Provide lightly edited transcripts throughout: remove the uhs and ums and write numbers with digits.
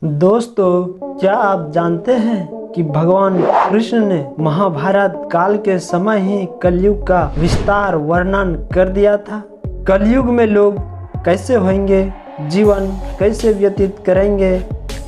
दोस्तों, क्या आप जानते हैं कि भगवान कृष्ण ने महाभारत काल के समय ही कलयुग का विस्तार वर्णन कर दिया था। कलयुग में लोग कैसे होंगे, जीवन कैसे व्यतीत करेंगे,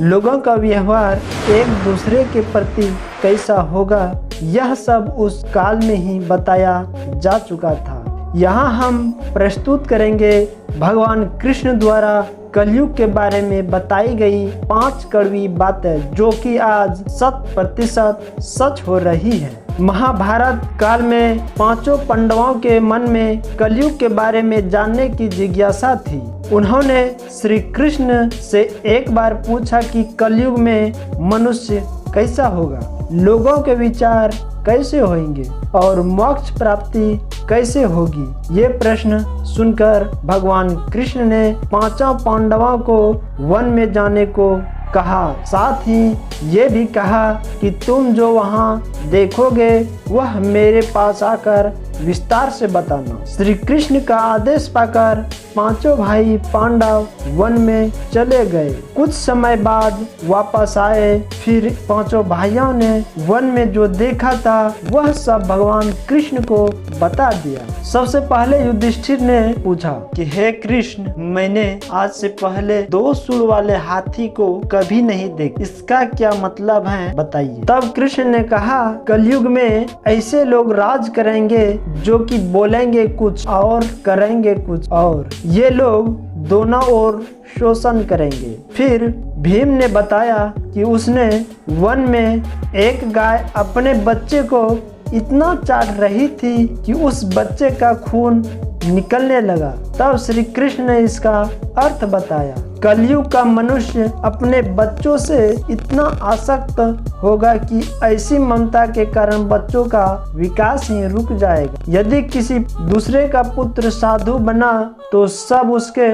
लोगों का व्यवहार एक दूसरे के प्रति कैसा होगा, यह सब उस काल में ही बताया जा चुका था। यहाँ हम प्रस्तुत करेंगे भगवान कृष्ण द्वारा कलयुग के बारे में बताई गई 5 कड़वी बातें जो कि आज 100% सच हो रही है। महाभारत काल में पांचों पांडवों के मन में कलयुग के बारे में जानने की जिज्ञासा थी। उन्होंने श्री कृष्ण से एक बार पूछा कि कलयुग में मनुष्य कैसा होगा, लोगों के विचार कैसे होंगे और मोक्ष प्राप्ति कैसे होगी। ये प्रश्न सुनकर भगवान कृष्ण ने पांचों पांडवों को वन में जाने को कहा। साथ ही ये भी कहा कि तुम जो वहाँ देखोगे वह मेरे पास आकर विस्तार से बताना। श्री कृष्ण का आदेश पाकर पांचों भाई पांडव वन में चले गए। कुछ समय बाद वापस आए। फिर पांचों भाइयों ने वन में जो देखा था वह सब भगवान कृष्ण को बता दिया। सबसे पहले युधिष्ठिर ने पूछा कि हे कृष्ण, मैंने आज से पहले 2 सूंड वाले हाथी को कभी नहीं देखा, इसका क्या मतलब है, बताइए। तब कृष्ण ने कहा, कलयुग में ऐसे लोग राज करेंगे जो कि बोलेंगे कुछ और करेंगे कुछ और। ये लोग दोनों ओर शोषण करेंगे। फिर भीम ने बताया कि उसने वन में एक गाय अपने बच्चे को इतना चाट रही थी कि उस बच्चे का खून निकलने लगा। तब श्री कृष्ण ने इसका अर्थ बताया। कलयुग का मनुष्य अपने बच्चों से इतना आसक्त होगा कि ऐसी ममता के कारण बच्चों का विकास ही रुक जाएगा। यदि किसी दूसरे का पुत्र साधु बना तो सब उसके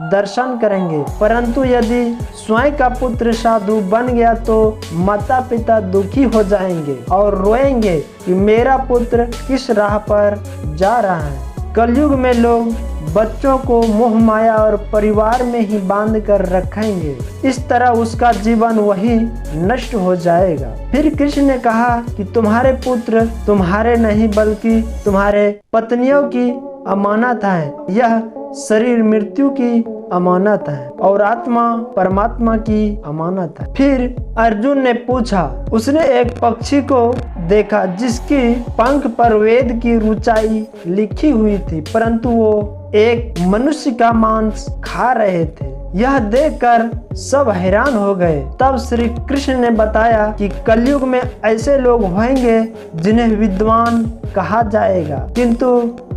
दर्शन करेंगे, परंतु यदि स्वयं का पुत्र साधु बन गया तो माता पिता दुखी हो जाएंगे और रोएंगे कि मेरा पुत्र किस राह पर जा रहा है। कलयुग में लोग बच्चों को मोह माया और परिवार में ही बांध कर रखेंगे। इस तरह उसका जीवन वही नष्ट हो जाएगा। फिर कृष्ण ने कहा कि तुम्हारे पुत्र तुम्हारे नहीं बल्कि तुम्हारे पत्नियों की अमानत है। यह शरीर मृत्यु की अमानत है और आत्मा परमात्मा की अमानत है। फिर अर्जुन ने पूछा, उसने एक पक्षी को देखा जिसकी पंख पर वेद की ऊंचाई लिखी हुई थी, परंतु वो एक मनुष्य का मांस खा रहे थे। यह देखकर सब हैरान हो गए। तब श्री कृष्ण ने बताया कि कलयुग में ऐसे लोग होंगे जिन्हें विद्वान कहा जाएगा, किंतु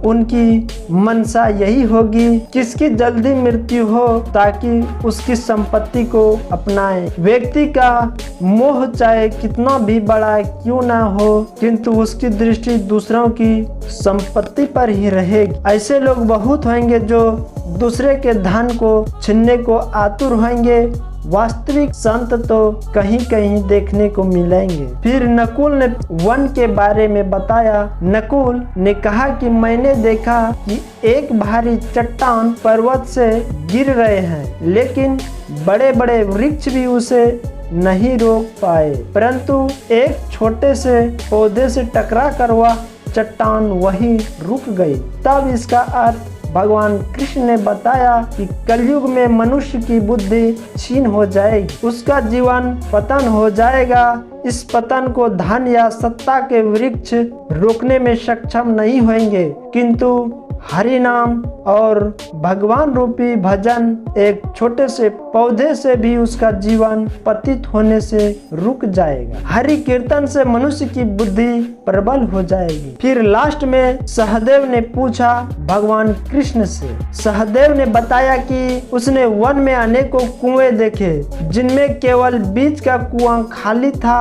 उनकी मनसा यही होगी किसकी जल्दी मृत्यु हो ताकि उसकी संपत्ति को अपनाए। व्यक्ति का मोह चाहे कितना भी बड़ा क्यों ना हो, किंतु उसकी दृष्टि दूसरों की संपत्ति पर ही रहेगी। ऐसे लोग बहुत होंगे जो दूसरे के धन को छीनने को आतुर होंगे। वास्तविक संत तो कहीं कहीं देखने को मिलेंगे। फिर नकुल ने वन के बारे में बताया। नकुल ने कहा कि मैंने देखा कि एक भारी चट्टान पर्वत से गिर रहे हैं, लेकिन बड़े बड़े वृक्ष भी उसे नहीं रोक पाए, परंतु एक छोटे से पौधे से टकरा कर वह चट्टान वहीं रुक गई। तब इसका अर्थ भगवान कृष्ण ने बताया कि कलयुग में मनुष्य की बुद्धि क्षीण हो जाएगी, उसका जीवन पतन हो जाएगा। इस पतन को धन या सत्ता के वृक्ष रोकने में सक्षम नहीं होंगे, किंतु हरि नाम और भगवान रूपी भजन एक छोटे से पौधे से भी उसका जीवन पतित होने से रुक जाएगा। हरि कीर्तन से मनुष्य की बुद्धि प्रबल हो जाएगी। फिर लास्ट में सहदेव ने पूछा भगवान कृष्ण से। सहदेव ने बताया कि उसने वन में अनेकों कुएं देखे जिनमें केवल बीच का कुआं खाली था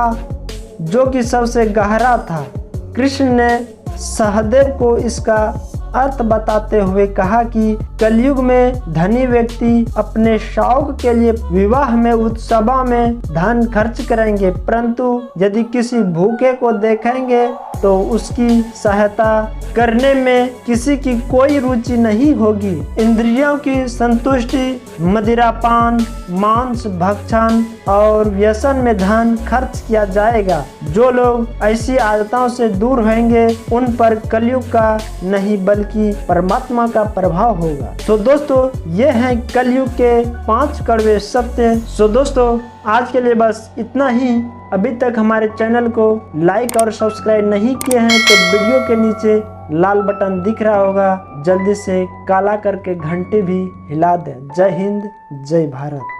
जो कि सबसे गहरा था। कृष्ण ने सहदेव को इसका अर्थ बताते हुए कहा कि कलयुग में धनी व्यक्ति अपने शौक के लिए विवाह में उत्सवों में धन खर्च करेंगे, परंतु यदि किसी भूखे को देखेंगे तो उसकी सहायता करने में किसी की कोई रुचि नहीं होगी। इंद्रियों की संतुष्टि, मदिरापान, मांस भक्षण और व्यसन में धन खर्च किया जाएगा। जो लोग ऐसी आदतों से दूर रहेंगे उन पर कलयुग का नहीं बल्कि परमात्मा का प्रभाव होगा। तो दोस्तों ये हैं कलयुग के 5 कड़वे सत्य। सो दोस्तों आज के लिए बस इतना ही। अभी तक हमारे चैनल को लाइक और सब्सक्राइब नहीं किए हैं तो वीडियो के नीचे लाल बटन दिख रहा होगा, जल्दी से काला करके घंटे भी हिला दें। जय हिंद, जय भारत।